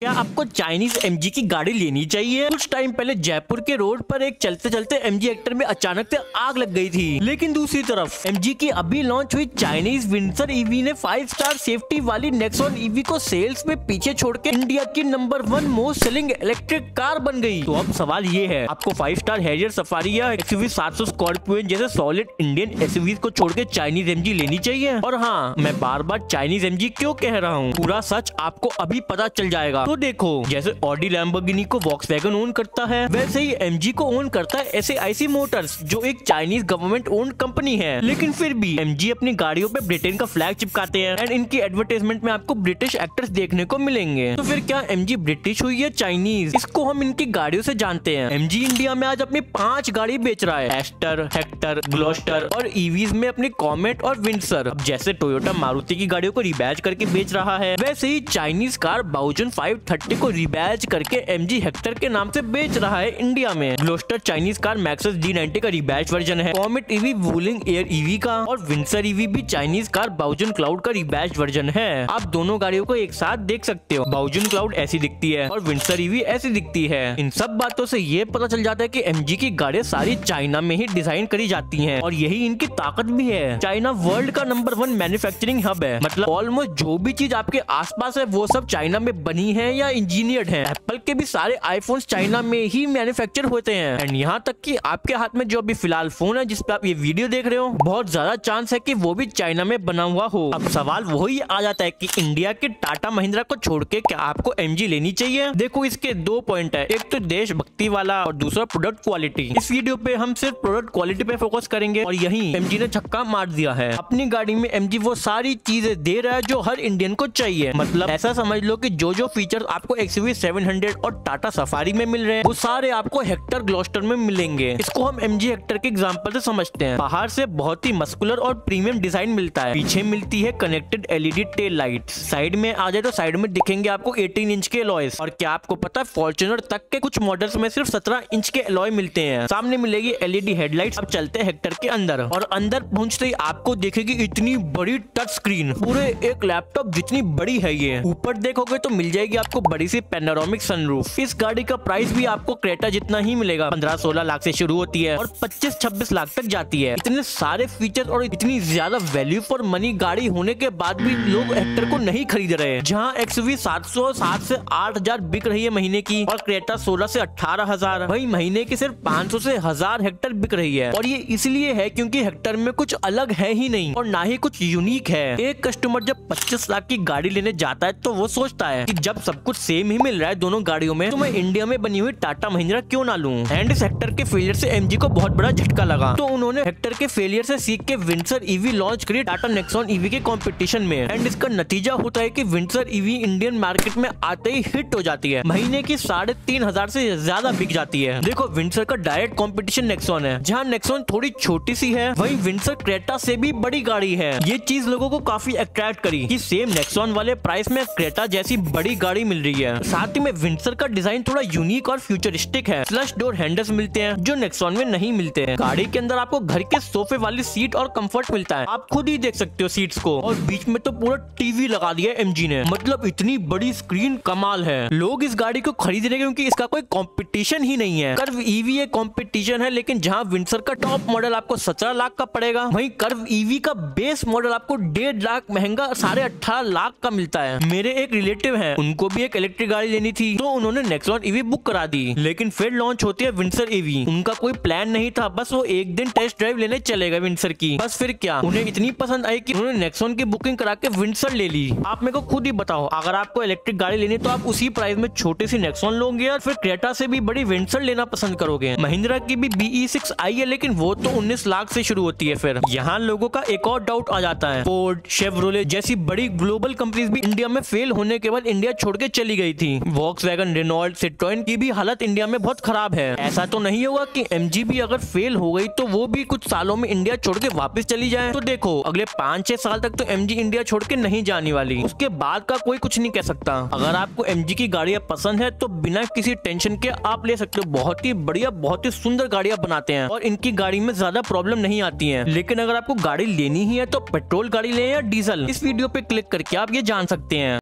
क्या आपको Chinese MG की गाड़ी लेनी चाहिए? कुछ टाइम पहले जयपुर के रोड पर एक चलते चलते एमजी हेक्टर में अचानक से आग लग गई थी। लेकिन दूसरी तरफ एमजी की अभी लॉन्च हुई चाइनीज विंसर ईवी ने 5 स्टार सेफ्टी वाली नेक्सॉन ईवी को सेल्स में पीछे छोड़ के इंडिया की number 1 most selling electric car बन गई। तो अब सवाल ये है, आपको 5 स्टार हैरियर सफारी या एक्सयूवी 700 स्कॉर्पियो जैसे सॉलिड इंडियन एसयूवी को छोड़ के चाइनीज एमजी लेनी चाहिए? और हाँ, मैं बार बार चाइनीज एमजी क्यों कह रहा हूँ, पूरा सच आपको अभी पता चल जाएगा। तो देखो, जैसे ऑडी लैम्बोर्गिनी को वॉक्सवैगन ओन करता है, वैसे ही एमजी को ओन करता है SAIC मोटर्स, जो एक चाइनीज गवर्नमेंट ओन कंपनी है। लेकिन फिर भी एमजी अपनी गाड़ियों पे ब्रिटेन का फ्लैग चिपकाते हैं एंड इनकी एडवर्टाइजमेंट में आपको ब्रिटिश एक्टर्स देखने को मिलेंगे। तो फिर क्या एमजी ब्रिटिश हुई है चाइनीज? इसको हम इनकी गाड़ियों से जानते हैं। एमजी इंडिया में आज अपनी 5 गाड़ी बेच रहा है, एस्टर, हेक्टर, ग्लोस्टर और ईवीज में अपनी कॉमेट और विंसर। अब जैसे टोयोटा मारुति की गाड़ियों को रिबैज करके बेच रहा है, वैसे ही चाइनीज कार बाउजन 530 को रिबैज करके एमजी हेक्टर के नाम से बेच रहा है इंडिया में। ग्लोस्टर चाइनीज कार मैक्सस D90 का रिबैज वर्जन है, कॉमेट ईवी वूलिंग एयर ईवी का, और विंसर ईवी भी चाइनीज कार बाउजन क्लाउड का रिबैज वर्जन है। आप दोनों गाड़ियों को एक साथ देख सकते हो। बाउजन क्लाउड ऐसी दिखती है और विंसर ईवी ऐसी दिखती है। इन सब बातों से ये पता चल जाता है कि एमजी की गाड़ियां सारी चाइना में ही डिजाइन करी जाती हैं और यही इनकी ताकत भी है। चाइना वर्ल्ड का नंबर 1 मैन्युफैक्चरिंग हब है, मतलब ऑलमोस्ट जो भी चीज आपके आसपास है वो सब चाइना में बनी है या इंजीनियर्ड है। एप्पल के भी सारे आईफोन्स चाइना में ही मैन्युफैक्चर होते हैं एंड यहाँ तक कि आपके हाथ में जो अभी फिलहाल फोन है जिस पे आप ये वीडियो देख रहे हो, बहुत ज्यादा चांस है कि वो भी चाइना में बना हुआ हो। अब सवाल वही आ जाता है कि इंडिया के टाटा महिंद्रा को छोड़ के क्या आपको एमजी लेनी चाहिए? देखो, इसके 2 पॉइंट है, एक तो देशभक्ति वाला और दूसरा प्रोडक्ट क्वालिटी। इस वीडियो पे हम सिर्फ प्रोडक्ट क्वालिटी पे फोकस करेंगे और यही एमजी ने छक्का मार दिया है। अपनी गाड़ी में एमजी वो सारी चीजें दे रहा है जो हर इंडियन को चाहिए। मतलब ऐसा समझ लो कि जो फीचर आपको XUV 700 और टाटा सफारी में मिल रहे हैं वो सारे आपको हेक्टर ग्लोस्टर में मिलेंगे। इसको हम एमजी हेक्टर के एग्जांपल से समझते हैं। बाहर से बहुत ही मस्कुलर और प्रीमियम डिजाइन मिलता है, पीछे मिलती है connected LED tail light, side में आ जाए तो साइड में दिखेंगे आपको 18 इंच के अलॉयज। और क्या आपको पता है, फॉर्च्यूनर तक के कुछ मॉडल्स में सिर्फ 17 इंच के अलॉय मिलते हैं। सामने मिलेगी LED हेडलाइट्स। अब चलते हैं हेक्टर के अंदर, और अंदर पहुंचते ही आपको दिखेगी इतनी बड़ी टच स्क्रीन, पूरे एक लैपटॉप जितनी बड़ी है ये। ऊपर देखोगे तो मिल जाएगी आपको बड़ी सी पैनोरामिक सनरूफ। इस गाड़ी का प्राइस भी आपको क्रेटा जितना ही मिलेगा, 15-16 लाख से शुरू होती है और 25-26 लाख तक जाती है। इतने सारे फीचर और इतनी ज्यादा वैल्यू फॉर मनी गाड़ी होने के बाद भी लोग हेक्टर को नहीं खरीद रहे हैं। जहां XUV 700 से 8,000 बिक रही है महीने की और क्रेटा 16 से 18,000, वही महीने की सिर्फ 500 से 1000 हेक्टर बिक रही है। और ये इसलिए है क्योंकि हेक्टर में कुछ अलग है ही नहीं और ना ही कुछ यूनिक है। एक कस्टमर जब 25 लाख की गाड़ी लेने जाता है तो वो सोचता है कि जब सब कुछ सेम ही मिल रहा है दोनों गाड़ियों में, तो मैं इंडिया में बनी हुई टाटा महिंद्रा क्यों ना लूं। एंड इस हेक्टर के फेलियर से एमजी को बहुत बड़ा झटका लगा, तो उन्होंने हेक्टर के फेलियर से सीख के विंसर ईवी लॉन्च करी टाटा नेक्सॉन ईवी के कंपटीशन में। एंड इसका नतीजा होता है कि विंसर ईवी इंडियन मार्केट में आते ही हिट हो जाती है, महीने की 3,500 से ज्यादा बिक जाती है। देखो, विंसर का डायरेक्ट कॉम्पिटिशन नेक्सॉन है, जहाँ नेक्सॉन थोड़ी छोटी सी है, वही विंसर क्रेटा से भी बड़ी गाड़ी है। ये चीज लोगों को काफी अट्रैक्ट करी कि सेम नेक्सॉन वाले प्राइस में क्रेटा जैसी बड़ी गाड़ी मिल रही है। साथ ही में विंसर का डिजाइन थोड़ा यूनिक और फ्यूचरिस्टिक है। फ्लश डोर हैंडल्स मिलते हैं जो नेक्सॉन में नहीं मिलते हैं। गाड़ी के अंदर आपको घर के सोफे वाली सीट और कंफर्ट मिलता है, आप खुद ही देख सकते हो सीट्स को। और बीच में तो पूरा टीवी लगा दिया एमजी ने, मतलब इतनी बड़ी स्क्रीन, कमाल है। लोग इस गाड़ी को खरीद रहे हैं क्योंकि इसका कोई कंपटीशन ही नहीं है। कर्व ईवी एक कंपटीशन है, लेकिन जहां विंसर का टॉप मॉडल आपको 17 लाख का पड़ेगा, वहीं कर्व ईवी का बेस मॉडल आपको 1.5 लाख महंगा 18.5 लाख का मिलता है। मेरे एक रिलेटिव है, उनको भी एक इलेक्ट्रिक गाड़ी लेनी थी तो उन्होंने नेक्सॉन ईवी बुक करा दी, लेकिन फिर लॉन्च होती है विंसर ईवी। उनका कोई प्लान नहीं था, बस वो एक दिन टेस्ट ड्राइव लेने चले गए विंसर की। बस फिर क्या, उन्हें इतनी पसंद आई कि उन्होंने नेक्सॉन की बुकिंग करा के विंसर ले ली। आप मेरे को खुद ही बताओ, अगर आपको इलेक्ट्रिक गाड़ी लेनी तो आप उसी प्राइस में छोटी सी नेक्सॉन लोगे या फिर क्रेटा से भी बड़ी विंसर लेना पसंद करोगे? महिंद्रा की भी BE6 आई है, लेकिन वो तो 19 लाख से शुरू होती है। फिर यहाँ लोगों का एक और डाउट आ जाता है, फोर्ड, शेवरोले जैसी बड़ी ग्लोबल कंपनीज भी इंडिया में फेल होने के बाद इंडिया छोड़ के चली गई थी। वॉक्सवैगन, रेनॉल्ट, सिट्रोएन की भी हालत इंडिया में बहुत खराब है। ऐसा तो नहीं होगा कि एमजी भी अगर फेल हो गई तो वो भी कुछ सालों में इंडिया छोड़ के वापस चली जाए? तो देखो, अगले 5-6 साल तक तो एमजी इंडिया छोड़ के नहीं जाने वाली, उसके बाद का कोई कुछ नहीं कह सकता। अगर आपको एमजी की गाड़ियां पसंद है तो बिना किसी टेंशन के आप ले सकते हो। बहुत ही बढ़िया, बहुत ही सुंदर गाड़ियां बनाते हैं और इनकी गाड़ी में ज्यादा प्रॉब्लम नहीं आती है। लेकिन अगर आपको गाड़ी लेनी ही है तो पेट्रोल गाड़ी लें या डीजल, इस वीडियो पे क्लिक करके आप ये जान सकते हैं।